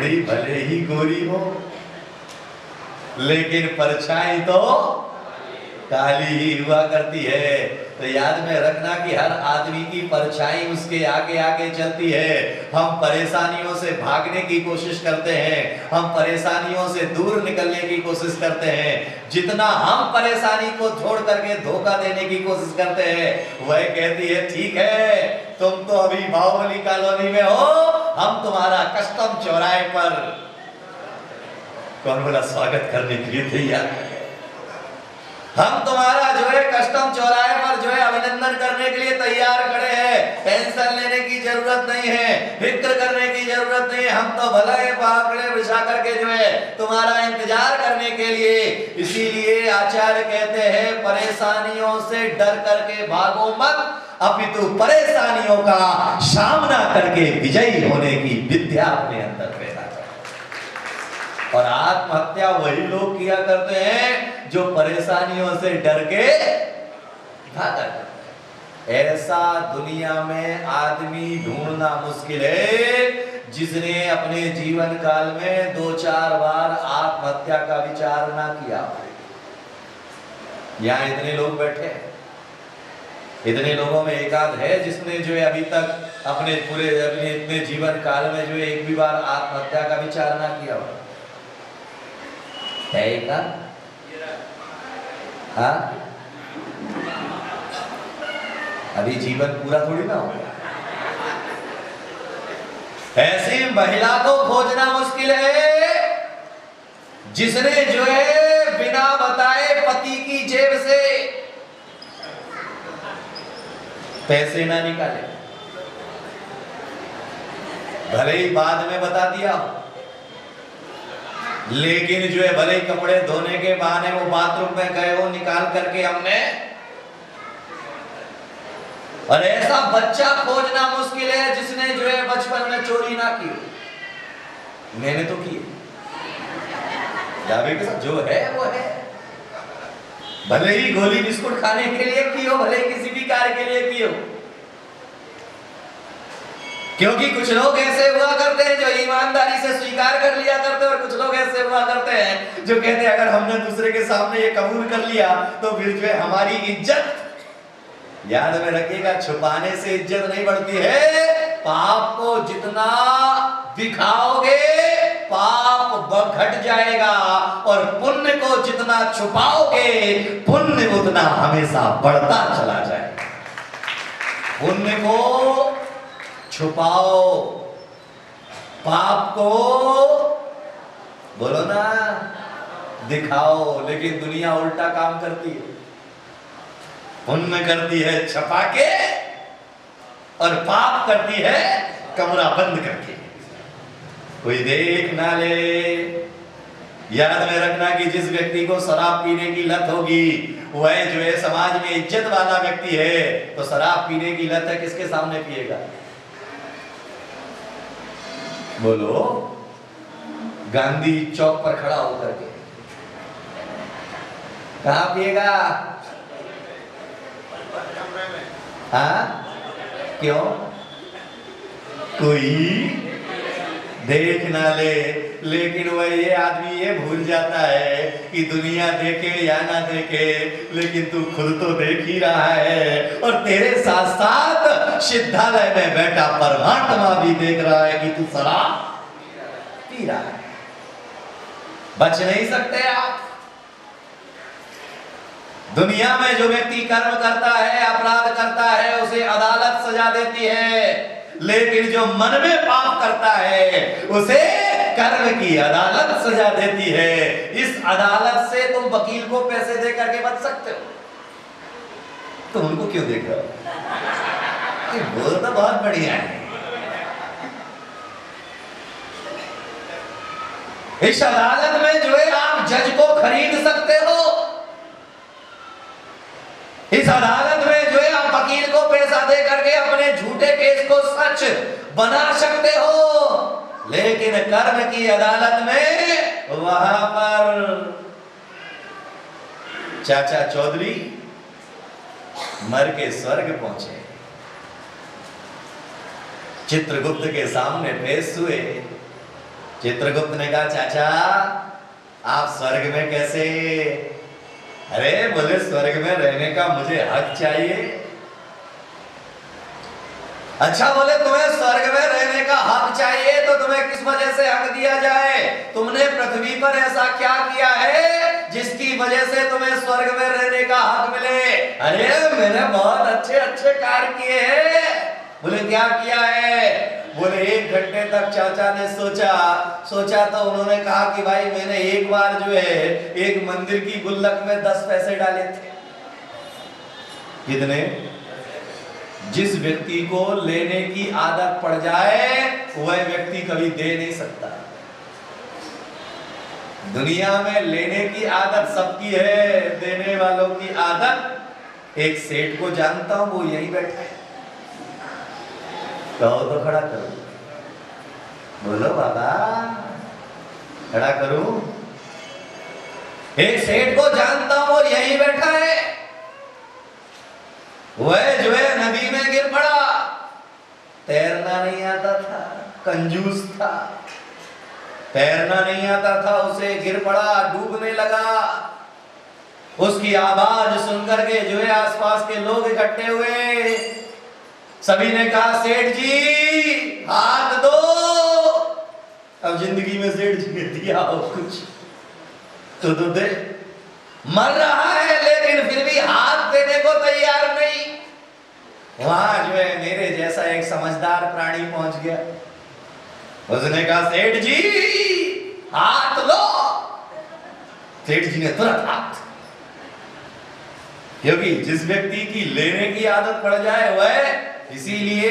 घोड़ी भले ही गोरी हो, लेकिन परछाई तो काली ही हुआ करती है। तो याद में रखना कि हर आदमी की परछाई उसके आगे आगे चलती है। हम परेशानियों से भागने की कोशिश करते हैं, हम परेशानियों से दूर निकलने की कोशिश करते हैं। जितना हम परेशानी को छोड़ करके धोखा देने की कोशिश करते हैं, वह कहती है ठीक है, तुम तो अभी बाहुबली कॉलोनी में हो, हम तुम्हारा कस्टम चौराहे पर, कौन बोला, स्वागत करने के लिए तैयार है। हम तुम्हारा जो है कस्टम चौराहे पर जो है अभिनंदन करने के लिए तैयार खड़े हैं। टेंशन लेने की जरूरत नहीं है, फिक्र करने की जरूरत नहीं है। हम तो भले पाकड़े बिछा करके जो है तुम्हारा इंतजार करने के लिए। इसीलिए आचार्य कहते हैं परेशानियों से डर करके भागो मत, अपितु परेशानियों का सामना करके विजयी होने की विद्या अपने अंदर पैदा करो। और आत्महत्या वही लोग किया करते हैं जो परेशानियों से डर के भागा करते हैं। ऐसा दुनिया में आदमी ढूंढना मुश्किल है जिसने अपने जीवन काल में 2-4 बार आत्महत्या का विचार ना किया। यहां इतने लोग बैठे हैं, इतने लोगों में एक आध है जिसने जो है अभी तक अपने इतने जीवन काल में जो है एक भी बार आत्महत्या का विचार ना किया हो है का? हाँ, अभी जीवन पूरा थोड़ी ना होगा। ऐसी महिला को खोजना मुश्किल है जिसने जो है बिना बताए पति की जेब से पैसे ना निकाले, भले ही बाद में बता दिया, लेकिन जो है भले ही कपड़े धोने के बहाने वो बाथरूम में गए हो निकाल करके हमने। और ऐसा बच्चा खोजना मुश्किल है जिसने जो है बचपन में चोरी ना की। मैंने तो की, जावे के साथ जो है वो है, भले ही गोली बिस्कुट खाने के लिए की हो, भले ही किसी भी कार्य के लिए की हो। क्योंकि कुछ लोग ऐसे हुआ करते हैं जो ईमानदारी से स्वीकार कर लिया करते हैं, और कुछ लोग ऐसे हुआ करते हैं जो कहते हैं अगर हमने दूसरे के सामने ये कबूल कर लिया तो फिर जो है हमारी इज्जत। याद में रखिएगा, छुपाने से इज्जत नहीं बढ़ती है। पाप को जितना दिखाओगे पाप घट जाएगा, और पुण्य को जितना छुपाओगे पुण्य उतना हमेशा बढ़ता चला जाएगा। पुण्य को छुपाओ, पाप को बोलो ना दिखाओ। लेकिन दुनिया उल्टा काम करती है, पुण्य करती है छुपा के और पाप करती है कमरा बंद करके, कोई देख ना ले। याद में रखना कि जिस व्यक्ति को शराब पीने की लत होगी वह जो है समाज में इज्जत वाला व्यक्ति है। तो शराब पीने की लत है, किसके सामने पिएगा? बोलो, गांधी चौक पर खड़ा होकर के कहां पिएगा? हाँ, क्यों? कोई देख ना ले। लेकिन वह ये आदमी ये भूल जाता है कि दुनिया देखे या ना देखे, लेकिन तू खुद तो देख ही रहा है, और तेरे साथ साथ सिद्धालय में बैठा परमात्मा भी देख रहा है कि तू शराब पी रहा है। बच नहीं सकते आप। दुनिया में जो व्यक्ति कर्म करता है, अपराध करता है, उसे अदालत सजा देती है, लेकिन जो मन में पाप करता है उसे कर्म की अदालत सजा देती है। इस अदालत से तुम वकील को पैसे दे करके बच सकते हो, तुम उनको क्यों देख रहे हो? वो तो बहुत बढ़िया है। इस अदालत में जो है आप जज को खरीद सकते हो, इस अदालत में जो है आप वकील को पैसा दे करके अपने झूठे केस को सच बना सकते हो। लेकिन कर्म की अदालत में वहां पर चाचा चौधरी मर के स्वर्ग पहुंचे, चित्रगुप्त के सामने पेश हुए। चित्रगुप्त ने कहा चाचा आप स्वर्ग में कैसे? अरे बोले स्वर्ग में रहने का मुझे हक चाहिए। अच्छा बोले तुम्हें स्वर्ग में रहने का हक चाहिए तो तुम्हें किस वजह से हक दिया जाए? तुमने पृथ्वी पर ऐसा क्या किया है जिसकी वजह से तुम्हें स्वर्ग में रहने का हक मिले? अरे मैंने बहुत अच्छे अच्छे कार्य किए हैं। बोले क्या किया है? बोले 1 घंटे तक चाचा ने सोचा तो उन्होंने कहा कि भाई मैंने एक बार जो है एक मंदिर की गुल्लक में 10 पैसे डाले थे। कितने? जिस व्यक्ति को लेने की आदत पड़ जाए वह व्यक्ति कभी दे नहीं सकता। दुनिया में लेने की आदत सबकी है, देने वालों की आदत। एक सेठ को जानता हूं, वो यहीं बैठा है। कहो तो खड़ा करो, बोलो बाबा खड़ा करूं। एक सेठ को जानता हूं, वो यहीं बैठा है। वह जो है नदी में गिर पड़ा, तैरना नहीं आता था, कंजूस था, तैरना नहीं आता था उसे, गिर पड़ा, डूबने लगा। उसकी आवाज सुनकर के जो है आसपास के लोग इकट्ठे हुए। सभी ने कहा सेठ जी हाथ दो। अब जिंदगी में सेठ जी ने दिया हो कुछ तो दे। मर रहा है लेकिन फिर भी हाथ देने को तैयार नहीं। वहां जो है मेरे जैसा एक समझदार प्राणी पहुंच गया। उसने कहा सेठ जी हाथ लो। सेठ जी ने तुरंत हाथ, क्योंकि जिस व्यक्ति की लेने की आदत पड़ जाए वह, इसीलिए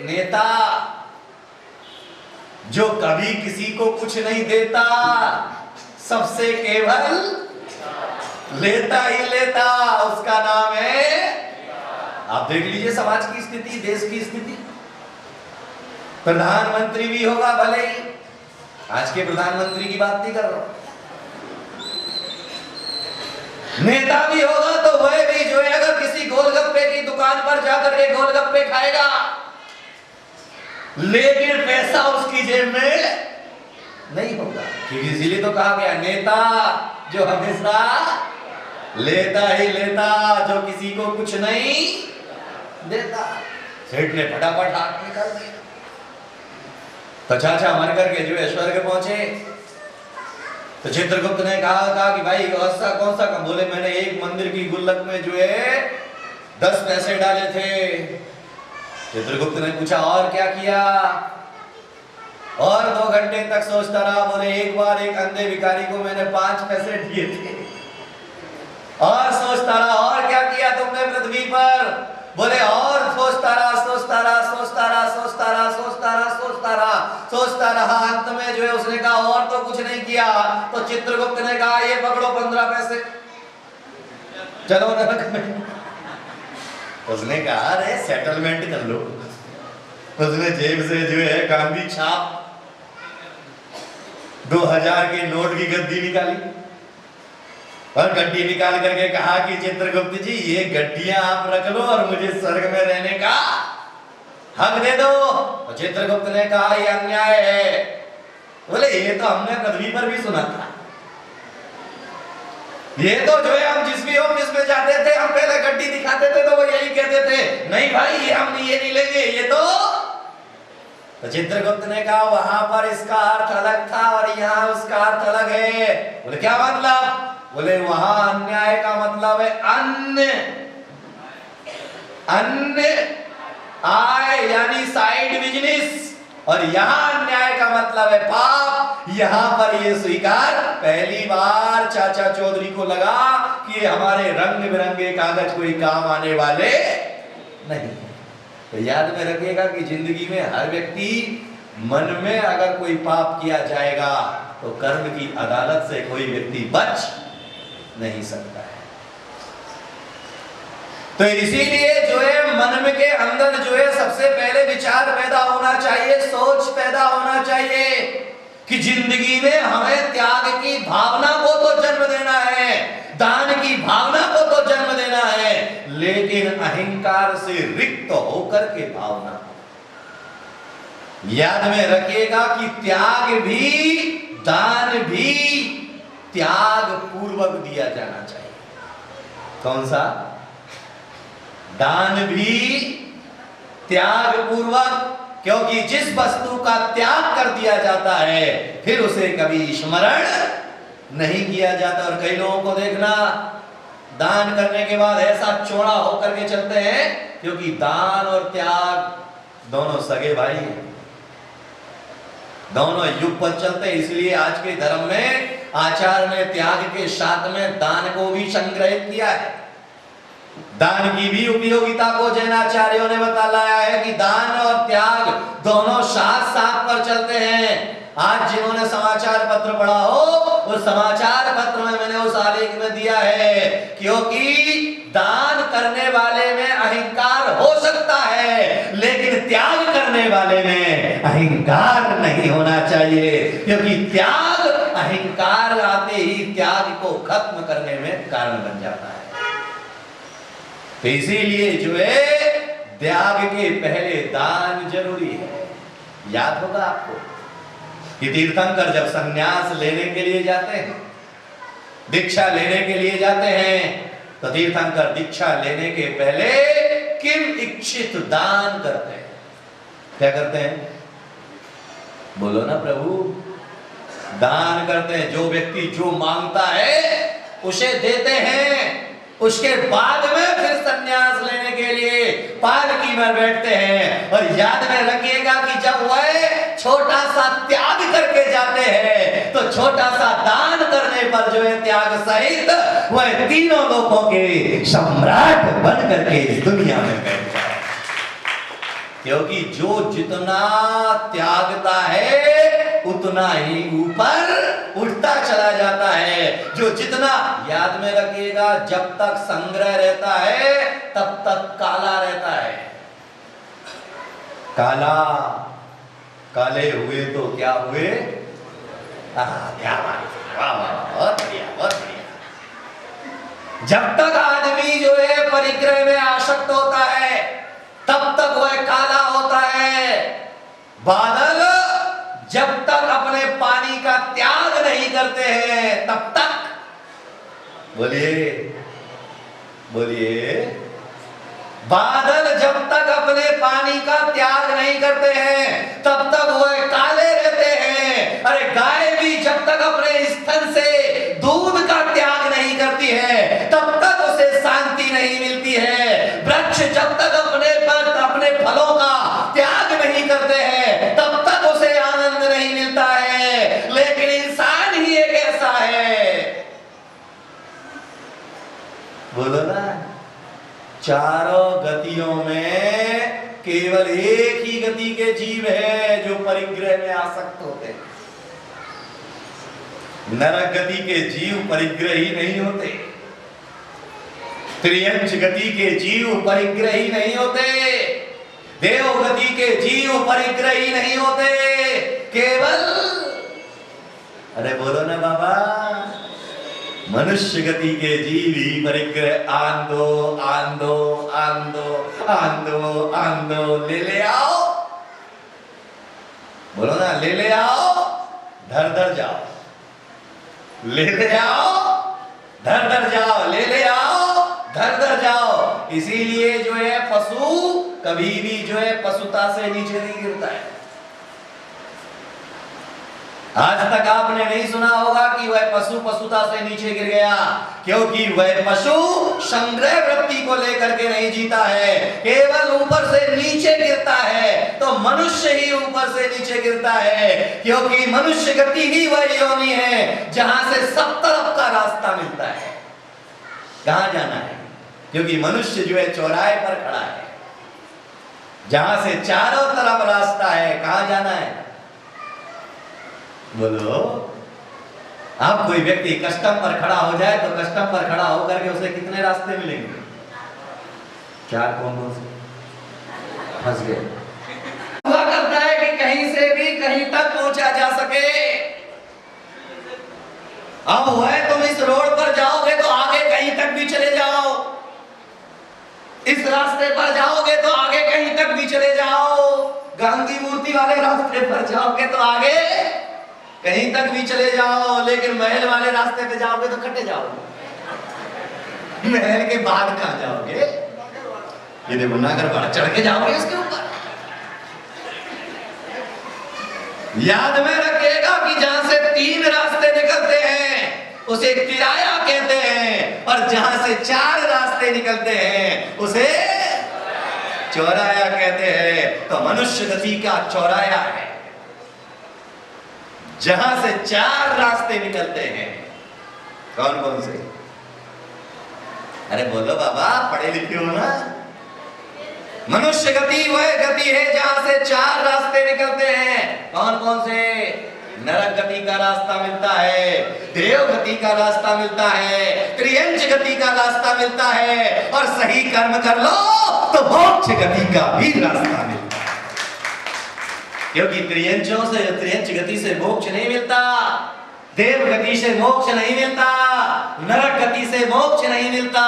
नेता जो कभी किसी को कुछ नहीं देता, सबसे केवल लेता ही लेता, उसका नाम है। आप देख लीजिए समाज की स्थिति, देश की स्थिति। प्रधानमंत्री भी होगा भले ही, आज के प्रधानमंत्री की बात नहीं कर रहा हूं, नेता भी होगा तो वह भी जो है अगर किसी गोलगप्पे की दुकान पर जाकर के गोलगप्पे खाएगा, लेकिन पैसा उसकी जेब में नहीं होगा। क्योंकि इसीलिए तो कहा गया नेता जो हमेशा लेता ही लेता, जो किसी को कुछ नहीं देता। सेठ ने फटाफट हाथ निकाल दिया। तो चाचा मर करके जो है स्वर्ग पहुंचे। तो चित्रगुप्त ने कहा कि भाई ऐसा कौन सा काम? बोले मैंने एक मंदिर की गुल्लक में जो है 10 पैसे डाले थे। चित्रगुप्त ने पूछा और क्या किया? और 2 घंटे तक सोचता रहा। बोले एक बार एक अंधे भिखारी को मैंने 5 पैसे दिए थे। और सोचता रहा और क्या किया तुमने पृथ्वी पर? बोले और सोचता रहा। अंत में जो है उसने कहा और तो कुछ नहीं किया। तो चित्रगुप्त ने कहा ये पकड़ो 15 पैसे, चलो नरक में। उसने कहा अरे सेटलमेंट कर लो। उसने जेब से जो है गांधी छाप 2000 के नोट की गद्दी निकाली और गड्डी निकाल करके कहा कि चित्रगुप्त जी ये गड्डियां आप रख लो और मुझे स्वर्ग में रहने का हक दे दो। तो चित्रगुप्त ने कहा ये अन्याय है। बोले ये तो हमने पृथ्वी पर भी सुना था। ये तो जो है हम जिस भी ऑफिस में जाते थे, हम पहले गड्डी दिखाते थे तो वो यही कहते थे नहीं भाई ये हम ये नहीं लेंगे, ये तो चित्रगुप्त ने कहा वहां पर इसका अर्थ अलग था और यहाँ उसका अर्थ अलग है। बोले क्या मतलब? बोले वहां अन्याय का मतलब है अन्य, आय यानी साइड बिजनेस, और यहाँ अन्याय का मतलब है पाप। यहाँ पर ये स्वीकार पहली बार चाचा चौधरी को लगा कि ये हमारे रंग बिरंगे कागज कोई काम आने वाले नहीं। तो याद में रखिएगा कि जिंदगी में हर व्यक्ति मन में अगर कोई पाप किया जाएगा तो कर्म की अदालत से कोई व्यक्ति बच नहीं सकता है। तो इसीलिए जो है मन में के अंदर जो है सबसे पहले विचार पैदा होना चाहिए, सोच पैदा होना चाहिए कि जिंदगी में हमें त्याग की भावना को तो जन्म देना है, दान की भावना को तो जन्म देना है, लेकिन अहंकार से रिक्त होकर के भावना। याद में रखिएगा कि त्याग भी, दान भी त्याग पूर्वक दिया जाना चाहिए। कौन सा? दान भी त्याग पूर्वक, क्योंकि जिस वस्तु का त्याग कर दिया जाता है फिर उसे कभी स्मरण नहीं किया जाता। और कई लोगों को देखना दान करने के बाद ऐसा चौड़ा होकर के चलते हैं, क्योंकि दान और त्याग दोनों सगे भाई हैं, दोनों युग पर चलते हैं। इसलिए आज के धर्म में आचार्य ने त्याग के साथ में दान को भी संग्रहित किया है। दान की भी उपयोगिता को जैनाचार्यों ने बताया है कि दान और त्याग दोनों साथ साथ पर चलते हैं। आज जिन्होंने समाचार पत्र पढ़ा हो, उस समाचार पत्र में मैंने उस आलेख में दिया है, क्योंकि दान करने वाले में अहंकार हो सकता है लेकिन त्याग करने वाले में अहंकार नहीं होना चाहिए, क्योंकि त्याग, अहंकार आते ही त्याग को खत्म करने में कारण बन जाता है। तो इसीलिए जो है त्याग के पहले दान जरूरी है। याद होगा आपको कि तीर्थंकर जब संन्यास लेने के लिए जाते हैं, दीक्षा लेने के लिए जाते हैं, तो तीर्थंकर दीक्षा लेने के पहले किम इच्छित दान करते हैं। क्या करते हैं? बोलो ना प्रभु। दान करते हैं। जो व्यक्ति जो मांगता है उसे देते हैं। उसके बाद में फिर संन्यास लेने के लिए पालकी में बैठते हैं। और याद में रखिएगा कि जब वह छोटा सा त्याग करके जाते हैं तो छोटा सा दान करने पर जो है त्याग सहित वह तीनों लोगों के सम्राट बन करके इस दुनिया में बैठ जाए। क्योंकि जो जितना त्यागता है उतना ही ऊपर उठता चला जाता है। जो जितना, याद में रखिएगा, जब तक संग्रह रहता है तब तक काला रहता है। काला, काले हुए तो क्या हुए? क्या बात, वाह वाह, बहुत बढ़िया, बहुत बढ़िया। जब तक आदमी जो है परिग्रह में आसक्त होता है तब तक वह काला होता है। बादल जब तक अपने पानी का त्याग नहीं करते हैं तब तक, बोलिए बोलिए, बादल जब तक अपने पानी का त्याग नहीं करते हैं तब तक वह काले रहते हैं। अरे गाय भी जब तक अपने स्तन से दूध का त्याग नहीं करती है तब तक उसे शांति नहीं मिलती है। वृक्ष जब तक अपने फलों का त्याग नहीं करते हैं तब तक उसे आनंद नहीं मिलता है। लेकिन इंसान ही एक ऐसा है, बोलो ना, चारों गतियों में केवल एक ही गति के जीव है जो परिग्रह में आसक्त होते हैं। नरक गति के जीव परिग्रही नहीं होते, त्रियंच गति के जीव परिग्रही नहीं होते, देव गति के जीव परिग्रही नहीं होते। केवल, अरे बोलो ना बाबा, मनुष्य गति के जीव ही परिग्रह। आंदो आंदो आंदो आंदो आंदो, ले आओ, बोलो ना, ले आओ, धर जाओ, ले आओ, धर जाओ, ले आओ, धर जाओ। इसीलिए जो है पशु कभी भी जो है पशुता से नीचे नहीं गिरता है। आज तक आपने नहीं सुना होगा कि वह पशु पशुता से नीचे गिर गया, क्योंकि वह पशु संग्रह वृत्ति को लेकर के नहीं जीता है, केवल ऊपर से नीचे गिरता है। तो मनुष्य ही ऊपर से नीचे गिरता है, क्योंकि मनुष्य गति ही वह योनि है जहां से सब तरफ का रास्ता मिलता है। कहां जाना है? क्योंकि मनुष्य जो है चौराहे पर खड़ा है, जहां से चारों तरफ रास्ता है। कहां जाना है? बोलो। अब कोई व्यक्ति कस्टम पर खड़ा हो जाए तो कस्टम पर खड़ा होकर के उसे कितने रास्ते मिलेंगे? 4 कौन से फंस गए। हुआ करता है कि कहीं से भी कहीं तक पहुंचा जा सके। अब वह तुम इस रोड पर जाओगे तो आगे कहीं तक भी चले जाओ, इस रास्ते पर जाओगे तो आगे कहीं तक भी चले जाओ, गांधी मूर्ति वाले रास्ते पर जाओगे तो आगे कहीं तक भी चले जाओ, लेकिन महल वाले रास्ते पे जाओगे तो कटे जाओगे। महल के बाद कहां जाओगे? ये देखो नागर बाड़ा चढ़ के जाओगे उसके ऊपर। याद में रखिएगा कि जहां से 3 रास्ते निकलते हैं उसे तिराया कहते हैं, और जहां से 4 रास्ते निकलते हैं उसे चौराया कहते हैं। तो मनुष्य गति का चौराया है। जहां से 4 रास्ते निकलते हैं, कौन कौन से? अरे बोलो बाबा, पढ़े लिखे हो ना। मनुष्य गति वह गति है जहां से 4 रास्ते निकलते हैं। कौन कौन से? नरक गति का रास्ता मिलता है, देव गति का रास्ता मिलता है, त्रियंच गति का रास्ता मिलता है, और सही कर्म कर लो तो मोक्ष गति का भी रास्ता मिलता है। क्योंकि त्रियंच गति से मोक्ष नहीं मिलता, देव गति से मोक्ष नहीं मिलता, नरक गति से मोक्ष नहीं मिलता।